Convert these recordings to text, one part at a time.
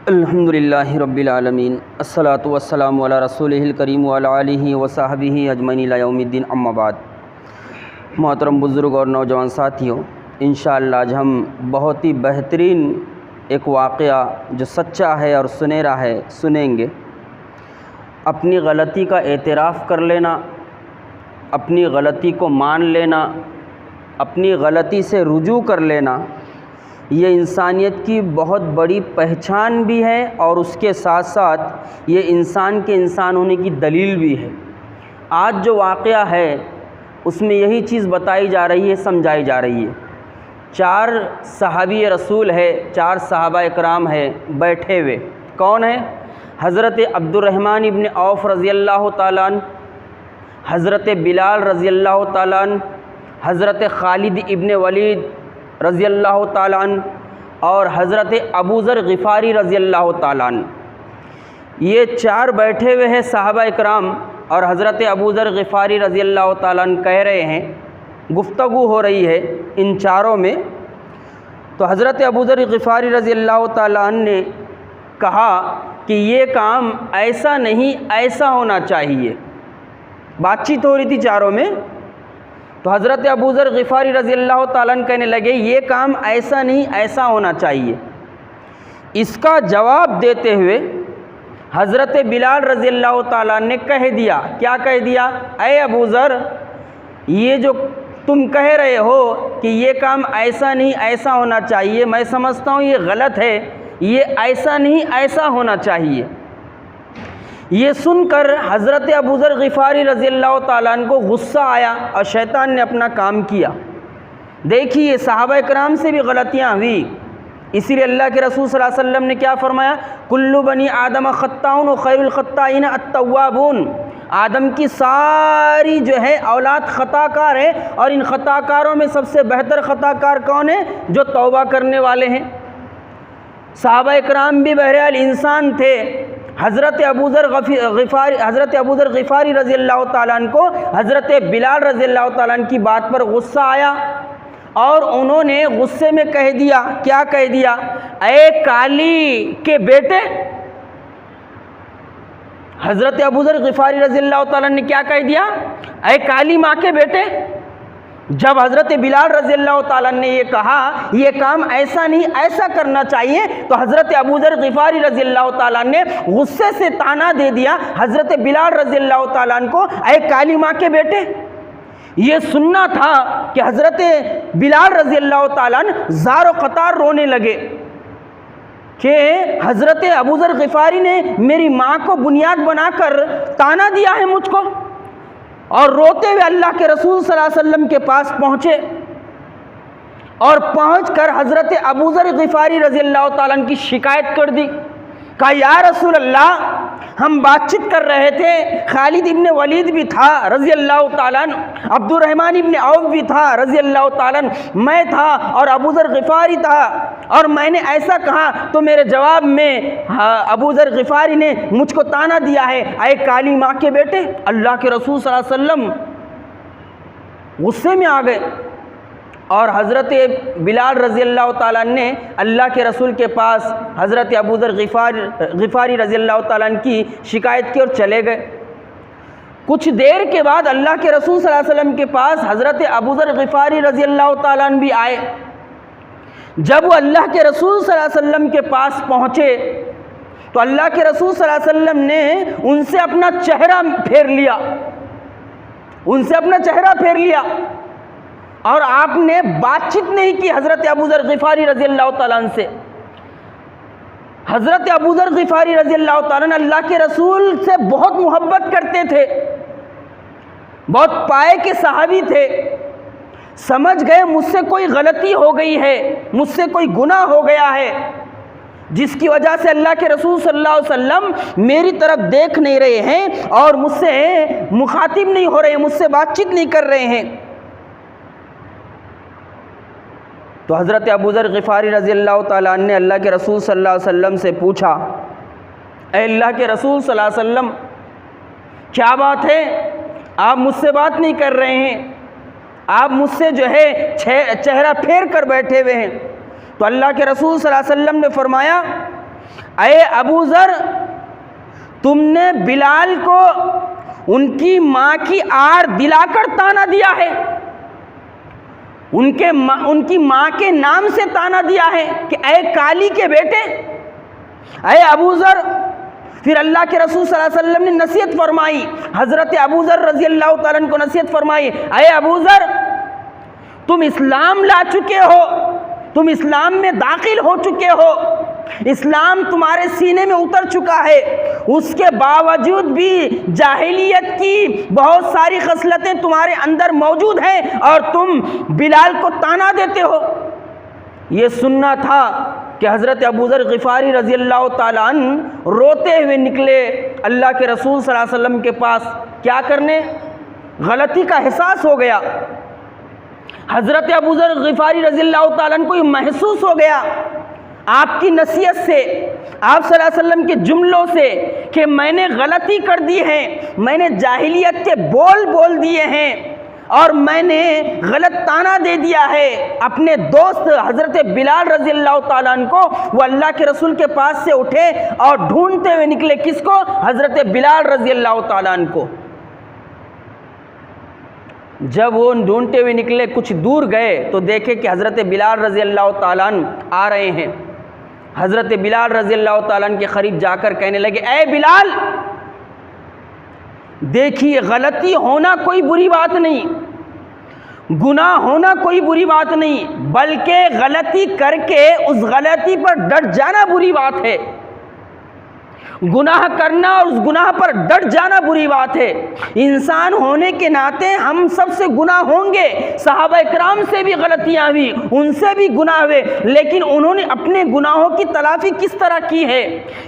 الحمدللہ رب العالمین الصلاۃ والسلام علی رسولہ الکریم وعلی آلہ وصحبہ اجمعین الی یوم الدین، اما بعد۔ محترم بزرگ اور نوجوان ساتھیوں، انشاءاللہ آج ہم بہت ہی بہترین ایک واقعہ جو سچا ہے اور سنہرا ہے سنیں گے۔ اپنی غلطی کا اعتراف کر لینا، اپنی غلطی کو مان لینا، اپنی غلطی سے رجوع کر لینا، یہ انسانیت کی بہت بڑی پہچان بھی ہے اور اس کے ساتھ ساتھ یہ انسان کے انسان ہونے کی دلیل بھی ہے۔ آج جو واقعہ ہے اس میں یہی چیز بتائی جا رہی ہے، سمجھائی جا رہی ہے۔ 4 صحابی رسول ہے، 4 صحابہ اکرام ہے بیٹھے ہوئے۔ کون ہے؟ حضرت عبد الرحمن ابن عوف رضی اللہ تعالیٰ عنہ، حضرت بلال رضی اللہ تعالیٰ عنہ، حضرت خالد ابن ولید رضی اللہ تعالیٰ عنہ اور حضرت ابو ذر غفاری رضی اللہ تعالیٰ عنہ۔ یہ 4 بیٹھے ہوئے ہیں صحابہ اکرام، اور حضرت ابو ذر غفاری رضی اللہ تعالیٰ عنہ کہہ رہے ہیں، گفتگو ہو رہی ہے ان چاروں میں۔ تو حضرت ابو ذر غفاری رضی اللہ تعالیٰ عنہ نے کہا کہ یہ کام ایسا نہیں، ایسا ہونا چاہیے۔ بات چیت ہو رہی تھی چاروں میں، تو حضرت ابو ذر غفاری رضی اللہ تعالیٰ عنہ کہنے لگے یہ کام ایسا نہیں، ایسا ہونا چاہیے۔ اس کا جواب دیتے ہوئے حضرت بلال رضی اللہ تعالیٰ عنہ نے کہہ دیا، کیا کہہ دیا؟ اے ابو ذر، یہ جو تم کہہ رہے ہو کہ یہ کام ایسا نہیں، ایسا ہونا چاہیے، میں سمجھتا ہوں یہ غلط ہے، یہ ایسا نہیں، ایسا ہونا چاہیے۔ یہ سن کر حضرت ابو ذر غفاری رضی اللہ تعالیٰ عنہ کو غصہ آیا اور شیطان نے اپنا کام کیا۔ دیکھیے صحابہ اکرام سے بھی غلطیاں ہوئی، اسی لیے اللہ کے رسول صلی اللہ علیہ وسلم نے کیا فرمایا؟ کل بنی آدم خطاؤن وخیر الخطائین التوابون۔ آدم کی ساری جو ہے اولاد خطا کار ہے، اور ان خطا کاروں میں سب سے بہتر خطا کار کون ہے؟ جو توبہ کرنے والے ہیں۔ صحابہ اکرام بھی بہرحال انسان تھے۔ حضرت ابو ذر غفاری رضی اللہ تعالیٰ عنہ کو حضرت بلال رضی اللہ تعالیٰ عنہ کی بات پر غصہ آیا، اور انہوں نے غصے میں کہہ دیا، کیا کہہ دیا؟ اے کالی کے بیٹے۔ حضرت ابو ذر غفاری رضی اللہ تعالیٰ عنہ نے کیا کہہ دیا؟ اے کالی ماں کے بیٹے۔ جب حضرت بلال رضی اللہ تعالیٰ نے یہ کہا یہ کام ایسا نہیں، ایسا کرنا چاہیے، تو حضرت ابو ذر غفاری رضی اللہ تعالیٰ نے غصے سے طعنہ دے دیا حضرت بلال رضی اللہ تعالیٰ عنہ کو، اے کالی ماں کے بیٹے۔ یہ سننا تھا کہ حضرت بلال رضی اللہ تعالیٰ عنہ زار و قطار رونے لگے کہ حضرت ابو ذر غفاری نے میری ماں کو بنیاد بنا کر طعنہ دیا ہے مجھ کو، اور روتے ہوئے اللہ کے رسول صلی اللہ علیہ وسلم کے پاس پہنچے، اور پہنچ کر حضرت ابو ذر غفاری رضی اللہ تعالیٰ عنہ کی شکایت کر دی۔ کہا یا رسول اللہ، ہم بات چیت کر رہے تھے، خالد ابن ولید بھی تھا رضی اللہ تعالیٰ عنہ، عبد الرحمن ابن عوف بھی تھا رضی اللہ تعالیٰ عنہ، میں تھا اور ابو ذر غفاری تھا، اور میں نے ایسا کہا تو میرے جواب میں ابو ذر غفاری نے مجھ کو طعنہ دیا ہے، اے کالی ماں کے بیٹے۔ اللہ کے رسول صلی اللہ علیہ وسلم غصے میں آ گئے، اور حضرت بلال رضی اللہ تعالیٰ نے اللہ کے رسول کے پاس حضرت ابو ذر غفاری رضی اللہ تعالیٰ کی شکایت کی اور چلے گئے۔ کچھ دیر کے بعد اللہ کے رسول صلی اللہ علیہ وسلم کے پاس حضرت ابو ذر غفاری رضی اللہ تعالیٰ بھی آئے۔ جب وہ اللہ کے رسول صلی اللہ علیہ وسلم کے پاس پہنچے تو اللہ کے رسول صلی اللہ علیہ وسلم نے ان سے اپنا چہرہ پھیر لیا، ان سے اپنا چہرہ پھیر لیا، اور آپ نے بات چیت نہیں کی حضرت ابو ذر غفاری رضی اللہ تعالیٰ عنہ سے۔ حضرت ابو ذر غفاری رضی اللہ تعالیٰ عنہ اللہ کے رسول سے بہت محبت کرتے تھے، بہت پائے کے صحابی تھے۔ سمجھ گئے مجھ سے کوئی غلطی ہو گئی ہے، مجھ سے کوئی گناہ ہو گیا ہے، جس کی وجہ سے اللہ کے رسول صلی اللہ علیہ وسلم میری طرف دیکھ نہیں رہے ہیں اور مجھ سے مخاطب نہیں ہو رہے ہیں، مجھ سے بات چیت نہیں کر رہے ہیں۔ تو حضرت ابو ذر غفاری رضی اللہ تعالیٰ عنہ نے اللہ کے رسول صلی اللہ علیہ وسلم سے پوچھا، اے اللہ کے رسول صلی اللہ علیہ وسلم، کیا بات ہے؟ آپ مجھ سے بات نہیں کر رہے ہیں، آپ مجھ سے جو ہے چہرہ پھیر کر بیٹھے ہوئے ہیں۔ تو اللہ کے رسول صلی اللہ علیہ وسلم نے فرمایا اے ابو ذر تم نے بلال کو ان کی ماں کی آڑ دلا کر تانا دیا ہے، ان کی ماں کے نام سے تانا دیا ہے کہ اے کالی کے بیٹے، اے ابو ذر۔ پھر اللہ کے رسول صلی اللہ علیہ وسلم نے نصیحت فرمائی، حضرت ابو ذر رضی اللہ تعالیٰ عنہ کو نصیحت فرمائی، اے ابو ذر تم اسلام لا چکے ہو، تم اسلام میں داخل ہو چکے ہو، اسلام تمہارے سینے میں اتر چکا ہے، اس کے باوجود بھی جاہلیت کی بہت ساری خصلتیں تمہارے اندر موجود ہیں اور تم بلال کو تانا دیتے ہو۔ یہ سننا تھا کہ حضرت ابو ذر غفاری رضی اللہ تعالیٰ عنہ روتے ہوئے نکلے اللہ کے رسول صلی اللہ علیہ وسلم کے پاس، کیا کرنے؟ غلطی کا احساس ہو گیا۔ حضرت ابو ذر غفاری رضی اللہ تعالیٰ عنہ کو یہ محسوس ہو گیا آپ کی نصیحت سے، آپ صلی اللہ علیہ وسلم کے جملوں سے کہ میں نے غلطی کر دی ہے، میں نے جاہلیت کے بول دیے ہیں اور میں نے غلط تانا دے دیا ہے اپنے دوست حضرت بلال رضی اللہ تعالیٰ عنہ کو۔ وہ اللہ کے رسول کے پاس سے اٹھے اور ڈھونڈتے ہوئے نکلے، کس کو؟ حضرت بلال رضی اللہ تعالیٰ عنہ کو۔ جب وہ ڈھونڈتے ہوئے نکلے، کچھ دور گئے تو دیکھے کہ حضرت بلال رضی اللہ تعالیٰ عنہ آ رہے ہیں۔ حضرت بلال رضی اللہ تعالیٰ عنہ کے قریب جا کر کہنے لگے، اے بلال دیکھیے غلطی ہونا کوئی بری بات نہیں، گناہ ہونا کوئی بری بات نہیں، بلکہ غلطی کر کے اس غلطی پر ڈٹ جانا بری بات ہے۔ گناہ کرنا اور اس گناہ پر ڈٹ جانا بری بات ہے۔ انسان ہونے کے ناطے ہم سب سے گناہ ہوں گے، صحابہ اکرام سے بھی غلطیاں ہوئی، ان سے بھی گناہ ہوئے، لیکن انہوں نے اپنے گناہوں کی تلافی کس طرح کی ہے،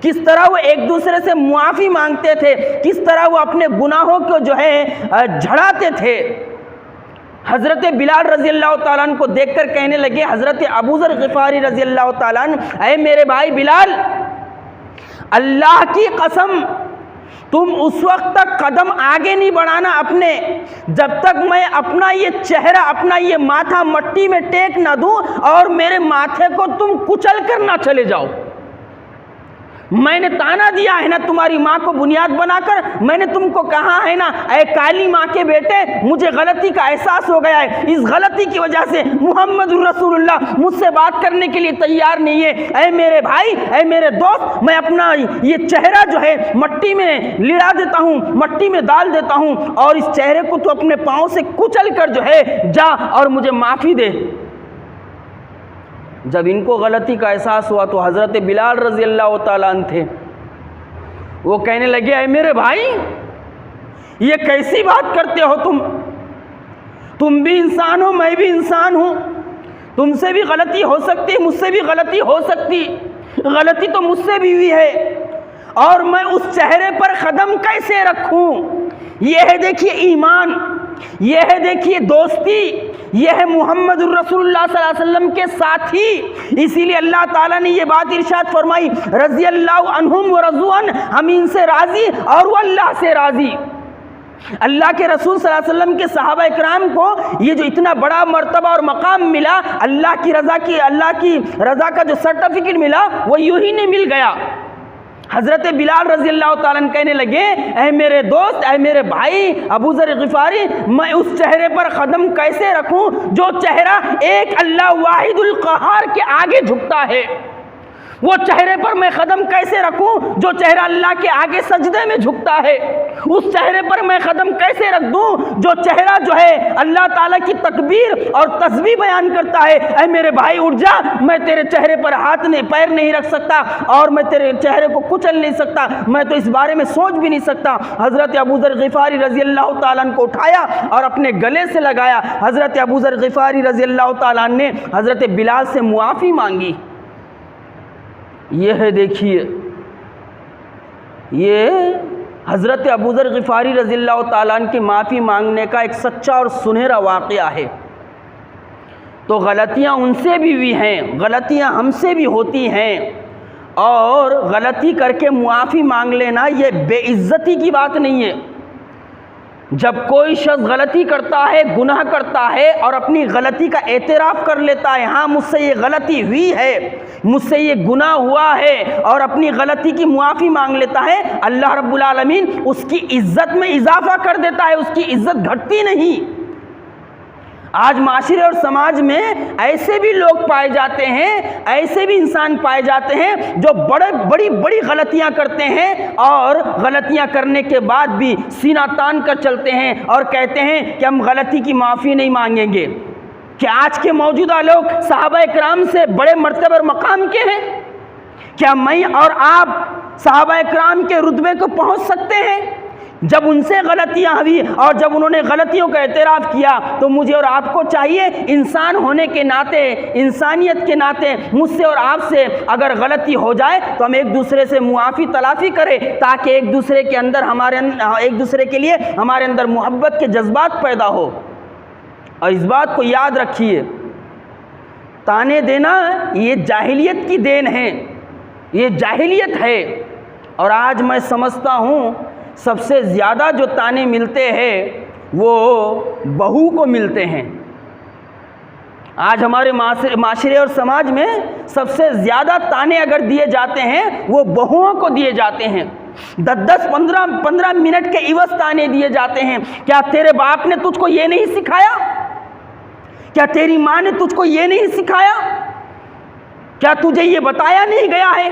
کس طرح وہ ایک دوسرے سے معافی مانگتے تھے، کس طرح وہ اپنے گناہوں کو جو ہے جھڑاتے تھے۔ حضرت بلال رضی اللہ تعالیٰ عنہ کو دیکھ کر کہنے لگے حضرت ابو ذر غفاری رضی اللہ تعالیٰ عنہ، اے میرے بھائی بلال، اللہ کی قسم تم اس وقت تک قدم آگے نہیں بڑھانا اپنے، جب تک میں اپنا یہ چہرہ، اپنا یہ ماتھا مٹی میں ٹیک نہ دوں اور میرے ماتھے کو تم کچل کر نہ چلے جاؤ۔ میں نے تانا دیا ہے نا تمہاری ماں کو بنیاد بنا کر، میں نے تم کو کہا ہے نا اے کالی ماں کے بیٹے، مجھے غلطی کا احساس ہو گیا ہے، اس غلطی کی وجہ سے محمد رسول اللہ مجھ سے بات کرنے کے لیے تیار نہیں ہے۔ اے میرے بھائی، اے میرے دوست، میں اپنا یہ چہرہ جو ہے مٹی میں لڑا دیتا ہوں، مٹی میں ڈال دیتا ہوں، اور اس چہرے کو تو اپنے پاؤں سے کچل کر جو ہے جا اور مجھے معافی دے۔ جب ان کو غلطی کا احساس ہوا تو حضرت بلال رضی اللہ تعالیٰ عنہ تھے، وہ کہنے لگے اے میرے بھائی یہ کیسی بات کرتے ہو تم بھی انسان ہو، میں بھی انسان ہوں، تم سے بھی غلطی ہو سکتی، مجھ سے بھی غلطی ہو سکتی، غلطی تو مجھ سے بھی ہوئی ہے، اور میں اس چہرے پر قدم کیسے رکھوں؟ یہ ہے دیکھیے ایمان، یہ ہے دیکھیے دوستی، یہ ہے محمد الرسول اللہ صلی اللہ علیہ وسلم کے ساتھی۔ اسی لیے اللہ تعالیٰ نے یہ بات ارشاد فرمائی، رضی اللہ عنہم ورضوا عنہ، ہم ان سے راضی اور وہ اللہ سے راضی۔ اللہ کے رسول صلی اللہ علیہ وسلم کے صحابہ اکرام کو یہ جو اتنا بڑا مرتبہ اور مقام ملا، اللہ کی رضا کا جو سرٹیفکیٹ ملا، وہ یوں ہی نہیں مل گیا۔ حضرت بلال رضی اللہ تعالیٰ عنہ کہنے لگے اے میرے دوست، اے میرے بھائی ابو ذر غفاری، میں اس چہرے پر قدم کیسے رکھوں جو چہرہ ایک اللہ واحد القہار کے آگے جھکتا ہے؟ وہ چہرے پر میں قدم کیسے رکھوں جو چہرہ اللہ کے آگے سجدے میں جھکتا ہے؟ اس چہرے پر میں قدم کیسے رکھ دوں جو چہرہ جو ہے اللہ تعالیٰ کی تکبیر اور تسبیح بیان کرتا ہے؟ اے میرے بھائی اٹھ جا، میں تیرے چہرے پر ہاتھ نہیں، پیر نہیں رکھ سکتا، اور میں تیرے چہرے کو کچل نہیں سکتا، میں تو اس بارے میں سوچ بھی نہیں سکتا۔ حضرت ابو ذر غفاری رضی اللہ تعالیٰ عنہ کو اٹھایا اور اپنے گلے سے لگایا۔ حضرت ابو ذر غفاری رضی اللہ تعالیٰ عنہ نے حضرت بلال سے معافی مانگی۔ یہ ہے دیکھیے، یہ حضرت ابو ذر غفاری رضی اللہ تعالیٰ عنہ کی معافی مانگنے کا ایک سچا اور سنہرا واقعہ ہے۔ تو غلطیاں ان سے بھی ہوئی ہیں، غلطیاں ہم سے بھی ہوتی ہیں، اور غلطی کر کے معافی مانگ لینا یہ بے عزتی کی بات نہیں ہے۔ جب کوئی شخص غلطی کرتا ہے، گناہ کرتا ہے اور اپنی غلطی کا اعتراف کر لیتا ہے، ہاں مجھ سے یہ غلطی ہوئی ہے، مجھ سے یہ گناہ ہوا ہے، اور اپنی غلطی کی معافی مانگ لیتا ہے، اللہ رب العالمین اس کی عزت میں اضافہ کر دیتا ہے، اس کی عزت گھٹتی نہیں۔ آج معاشرے اور سماج میں ایسے بھی لوگ پائے جاتے ہیں، ایسے بھی انسان پائے جاتے ہیں جو بڑی غلطیاں کرتے ہیں، اور غلطیاں کرنے کے بعد بھی سینہ تان کر چلتے ہیں اور کہتے ہیں کہ ہم غلطی کی معافی نہیں مانگیں گے۔ کیا آج کے موجودہ لوگ صحابہ اکرام سے بڑے مرتبہ اور مقام کے ہیں؟ کیا میں اور آپ صحابہ اکرام کے رتبے کو پہنچ سکتے ہیں؟ جب ان سے غلطیاں ہوئی اور جب انہوں نے غلطیوں کا اعتراف کیا تو مجھے اور آپ کو چاہیے، انسان ہونے کے ناطے، انسانیت کے ناطے، مجھ سے اور آپ سے اگر غلطی ہو جائے تو ہم ایک دوسرے سے معافی تلافی کریں، تاکہ ایک دوسرے کے لیے ہمارے اندر محبت کے جذبات پیدا ہو۔ اور اس بات کو یاد رکھیے، تانے دینا یہ جاہلیت کی دین ہے، یہ جاہلیت ہے۔ اور آج میں سمجھتا ہوں سب سے زیادہ جو تانے ملتے ہیں وہ بہو کو ملتے ہیں۔ آج ہمارے معاشرے اور سماج میں سب سے زیادہ تانے اگر دیے جاتے ہیں وہ بہوؤں کو دیے جاتے ہیں۔ 10-15 منٹ کے عوض تانے دیے جاتے ہیں۔ کیا تیرے باپ نے تجھ کو یہ نہیں سکھایا؟ کیا تیری ماں نے تجھ کو یہ نہیں سکھایا؟ کیا تجھے یہ بتایا نہیں گیا ہے؟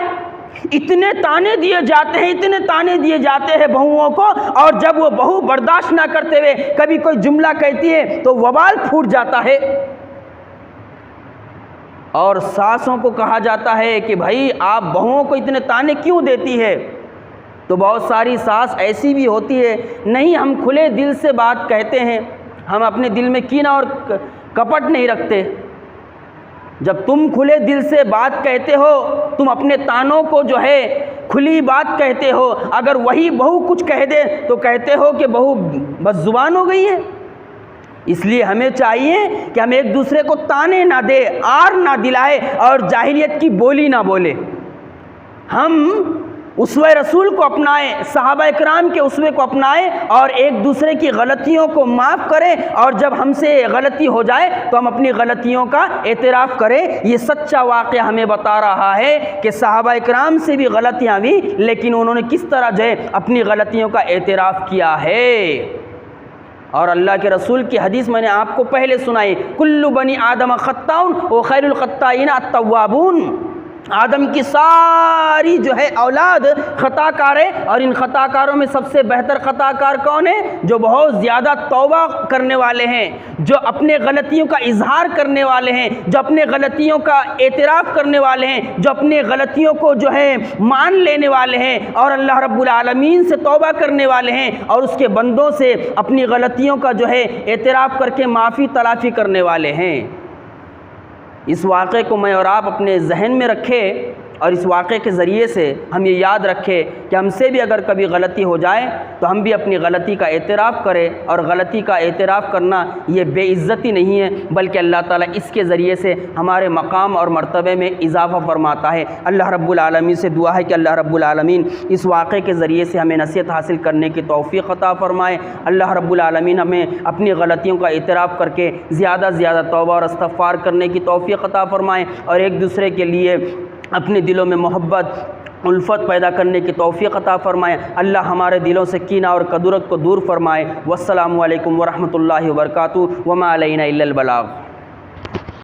اتنے تانے دیے جاتے ہیں بہوؤں کو، اور جب وہ بہو برداشت نہ کرتے ہوئے کبھی کوئی جملہ کہتی ہے تو وبال پھوٹ جاتا ہے۔ اور ساسوں کو کہا جاتا ہے کہ بھائی آپ بہوؤں کو اتنے تانے کیوں دیتی ہے؟ تو بہت ساری ساس ایسی بھی ہوتی ہے، نہیں ہم کھلے دل سے بات کہتے ہیں، ہم اپنے دل میں کینہ اور کپٹ نہیں رکھتے۔ جب تم کھلے دل سے بات کہتے ہو، تم اپنے تانوں کو جو ہے کھلی بات کہتے ہو، اگر وہی بہو کچھ کہہ دے تو کہتے ہو کہ بہو بس زبان ہو گئی ہے۔ اس لیے ہمیں چاہیے کہ ہم ایک دوسرے کو تانے نہ دے، آر نہ دلائے اور جاہلیت کی بولی نہ بولے۔ ہم اسوہ رسول کو اپنائیں، صحابہ اکرام کے اسوے کو اپنائیں اور ایک دوسرے کی غلطیوں کو معاف کریں، اور جب ہم سے غلطی ہو جائے تو ہم اپنی غلطیوں کا اعتراف کریں۔ یہ سچا واقعہ ہمیں بتا رہا ہے کہ صحابہ اکرام سے بھی غلطیاں ہوئی، لیکن انہوں نے کس طرح جو ہے اپنی غلطیوں کا اعتراف کیا ہے۔ اور اللہ کے رسول کی حدیث میں نے آپ کو پہلے سنائی، کل بنی آدم خطاء وخیر الخطائین التوابون۔ آدم کی ساری جو ہے اولاد خطا کار ہے، اور ان خطا کاروں میں سب سے بہتر خطا کار کون ہے؟ جو بہت زیادہ توبہ کرنے والے ہیں، جو اپنے غلطیوں کا اظہار کرنے والے ہیں، جو اپنے غلطیوں کا اعتراف کرنے والے ہیں، جو اپنے غلطیوں کو جو ہے مان لینے والے ہیں اور اللہ رب العالمین سے توبہ کرنے والے ہیں، اور اس کے بندوں سے اپنی غلطیوں کا جو ہے اعتراف کر کے معافی تلافی کرنے والے ہیں۔ اس واقعے کو میں اور آپ اپنے ذہن میں رکھیں، اور اس واقعے کے ذریعے سے ہم یہ یاد رکھیں کہ ہم سے بھی اگر کبھی غلطی ہو جائے تو ہم بھی اپنی غلطی کا اعتراف کریں، اور غلطی کا اعتراف کرنا یہ بے عزتی نہیں ہے، بلکہ اللہ تعالیٰ اس کے ذریعے سے ہمارے مقام اور مرتبے میں اضافہ فرماتا ہے۔ اللہ رب العالمین سے دعا ہے کہ اللہ رب العالمین اس واقعے کے ذریعے سے ہمیں نصیحت حاصل کرنے کی توفیق عطا فرمائے۔ اللہ رب العالمین ہمیں اپنی غلطیوں کا اعتراف کر کے زیادہ سے زیادہ توبہ اور استغفار کرنے کی توفیق عطا فرمائے، اور ایک دوسرے کے لیے اپنے دلوں میں محبت الفت پیدا کرنے کی توفیق عطا فرمائے۔ اللہ ہمارے دلوں سے کینہ اور کدورت کو دور فرمائے۔ والسلام علیکم ورحمۃ اللہ وبرکاتہ۔ وما علینا الا البلاغ۔